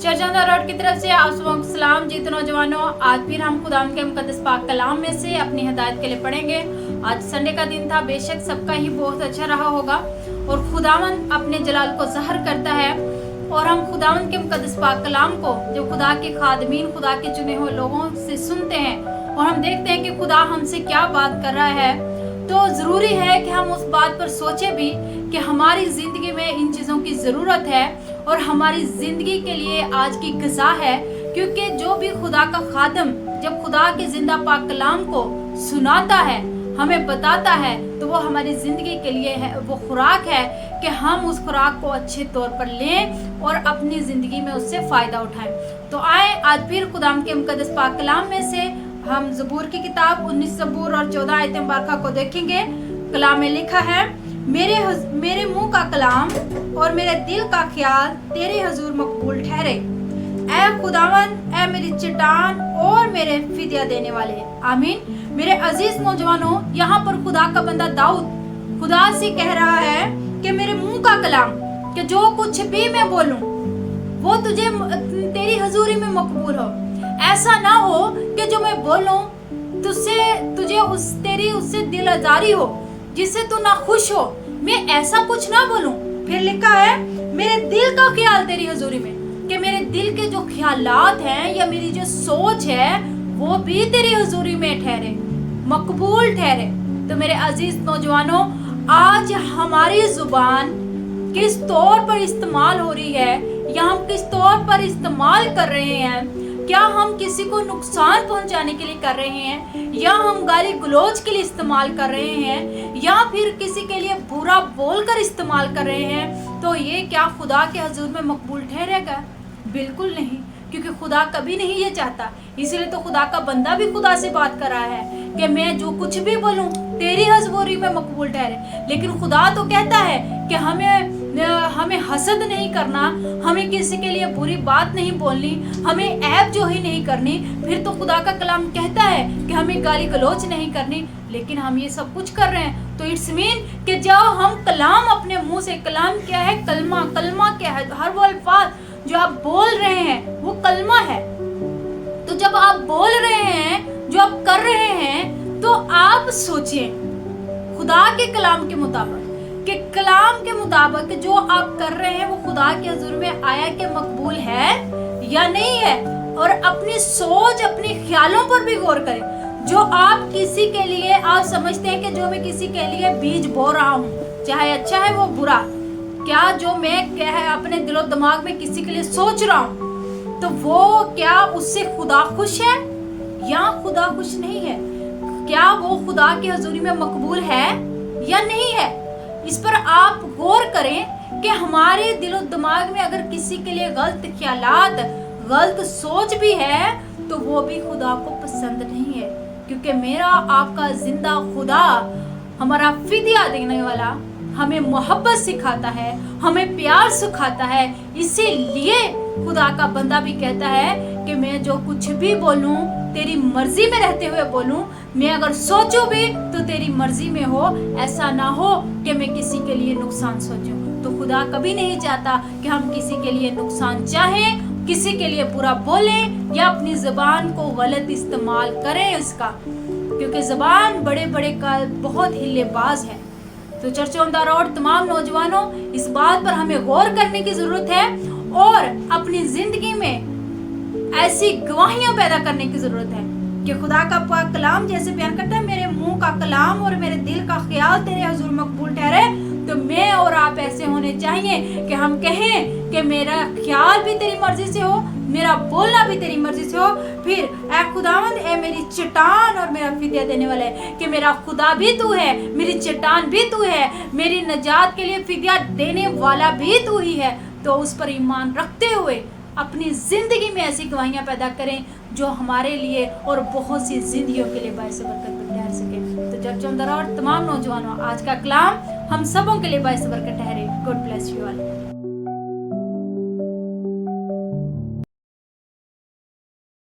चर्चा रोड की तरफ से आप सबको सलाम जीत नौजवानों। आज फिर हम खुदा के मुकद्दस पाक कलाम में से अपनी हिदायत के लिए पढ़ेंगे। आज संडे का दिन था, बेशक सबका ही बहुत अच्छा रहा होगा और खुदावन अपने जलाल को ज़ाहिर करता है और हम खुदावन के मुकद्दस पाक कलाम को जो खुदा के खादमीन, खुदा के चुने हुए लोगों से सुनते हैं और हम देखते हैं कि खुदा हमसे क्या बात कर रहा है, तो ज़रूरी है कि हम उस बात पर सोचें भी कि हमारी ज़िंदगी में इन चीज़ों की ज़रूरत है और हमारी ज़िंदगी के लिए आज की ग़िज़ा है। क्योंकि जो भी खुदा का खादम जब खुदा के ज़िंदा पाक कलाम को सुनाता है, हमें बताता है, तो वो हमारी ज़िंदगी के लिए है, वो खुराक है कि हम उस खुराक को अच्छे तौर पर लें और अपनी ज़िंदगी में उससे फ़ायदा उठाएं। तो आए आज फिर खुदा के मुकद्दस पाक कलाम में से हम ज़बूर की किताब 19 ज़बूर और 14 आयत मुबारका को देखेंगे। कलाम में लिखा है, मेरे मुंह का कलाम और मेरे दिल का ख्याल तेरे हुजूर मकबूल ठहरे। ऐ खुदावन, ऐ मेरी चट्टान और मेरे फिदिया देने वाले। आमीन। मेरे अजीज नौजवानों, यहाँ पर खुदा का बंदा दाऊद खुदा से कह रहा है कि मेरे मुंह का कलाम, कि जो कुछ भी मैं बोलूं वो तेरी हजूरी में मकबूल हो। ऐसा ना हो कि जो मैं बोलूं तुझे उससे दिल आजारी हो, जिससे तू ना खुश हो। मैं ऐसा कुछ ना बोलूं। फिर लिखा है, मेरे दिल का ख्याल तेरी हजूरी में, कि मेरे दिल के जो ख्यालात हैं या मेरी जो सोच है वो भी तेरी हजूरी में ठहरे, मकबूल ठहरे। तो मेरे अजीज नौजवानों, आज हमारी जुबान किस तौर पर इस्तेमाल हो रही है या हम किस तौर पर इस्तेमाल कर रहे हैं? क्या हम किसी को नुकसान पहुंचाने के लिए कर रहे हैं, या हम गाली गलौज के लिए इस्तेमाल कर रहे हैं, या फिर किसी के लिए बुरा बोलकर इस्तेमाल कर रहे हैं? तो ये क्या खुदा के हुजूर में मकबूल ठहरेगा? बिल्कुल नहीं, क्योंकि खुदा कभी नहीं ये चाहता। इसलिए तो खुदा का बंदा भी खुदा से बात कर रहा है कि मैं जो कुछ भी बोलूं तेरी हजूरी में मकबूल ठहरे। लेकिन खुदा तो कहता है कि हमें हसद नहीं करना, हमें किसी के लिए बुरी बात नहीं बोलनी, हमें ऐब जो ही नहीं करनी। फिर तो खुदा का कलाम कहता है कि हमें गाली गलौज नहीं करनी, लेकिन हम ये सब कुछ कर रहे हैं। तो इट्स मीन कि जब हम कलाम अपने मुंह से, कलाम क्या है? कलमा क्या है? हर वो अल्फाज जो आप बोल रहे हैं वो कलमा है। तो जब आप बोल रहे हैं, जो आप कर रहे हैं, तो आप सोचिए खुदा के कलाम के मुताबिक कि कलाम के मुताबिक जो आप कर रहे हैं वो खुदा के हुजूर में आया कि मकबूल है या नहीं है। और अपनी सोच, अपने ख्यालों पर भी गौर करें। जो आप किसी के लिए आप समझते हैं कि जो मैं किसी के लिए बीज बो रहा हूँ, चाहे अच्छा है वो बुरा, क्या जो मैं अपने दिलो दिमाग में किसी के लिए सोच रहा हूँ, तो वो क्या उससे खुदा खुश है या खुदा खुश नहीं है? क्या वो खुदा की हजूरी में मकबूल है या नहीं है? इस पर आप गौर करें कि हमारे दिलो दिमाग में अगर किसी के लिए गलत ख्यालात, गलत सोच भी है, तो वो भी खुदा को पसंद नहीं है। क्योंकि मेरा आपका जिंदा खुदा, हमारा फिदिया देने वाला, हमें मोहब्बत सिखाता है, हमें प्यार सिखाता है। इसीलिए खुदा का बंदा भी कहता है कि मैं जो कुछ भी बोलूं तेरी मर्जी में रहते हुए बोलूं, मैं अगर सोचूं भी तो तेरी मर्जी में हो, ऐसा ना हो कि मैं किसी के लिए नुकसान सोचूं। तो खुदा कभी नहीं चाहता कि हम किसी के लिए नुकसान चाहें, किसी के लिए बुरा बोलें या अपनी ज़बान को गलत इस्तेमाल करें उसका, क्योंकि ज़बान बड़े बड़े का बहुत हिलेबाज है। तो चर्च ऑन द रोड तमाम नौजवानों, इस बात पर हमें गौर करने की ज़रूरत है और अपनी ज़िंदगी में ऐसी गवाहियां पैदा करने की ज़रूरत है कि खुदा का पाक कलाम जैसे बयान करता है, मेरे मुंह का कलाम और मेरे दिल का ख्याल तेरे हुजूर मकबूल ठहरे। तो मैं और आप ऐसे होने चाहिए कि हम कहें कि मेरा ख्याल भी तेरी मर्जी से हो, मेरा बोलना भी तेरी मर्जी से हो। फिर ऐ खुदावंद, ऐ मेरी चट्टान और मेरा फिदिया देने वाला है, कि मेरा खुदा भी तू है, मेरी चट्टान भी तू है, मेरी नजात के लिए फिदिया देने वाला भी तू ही है। तो उस पर ईमान रखते हुए अपनी ज़िंदगी में ऐसी गवाहियाँ पैदा करें जो हमारे लिए और बहुत सी जिंदगियों के लिए बायस बरकत ठहर सके। तो चर्च ऑन द रोड तमाम नौजवानों, आज का कलाम हम सबों के लिए बायस बरकत ठहरे। God bless you all.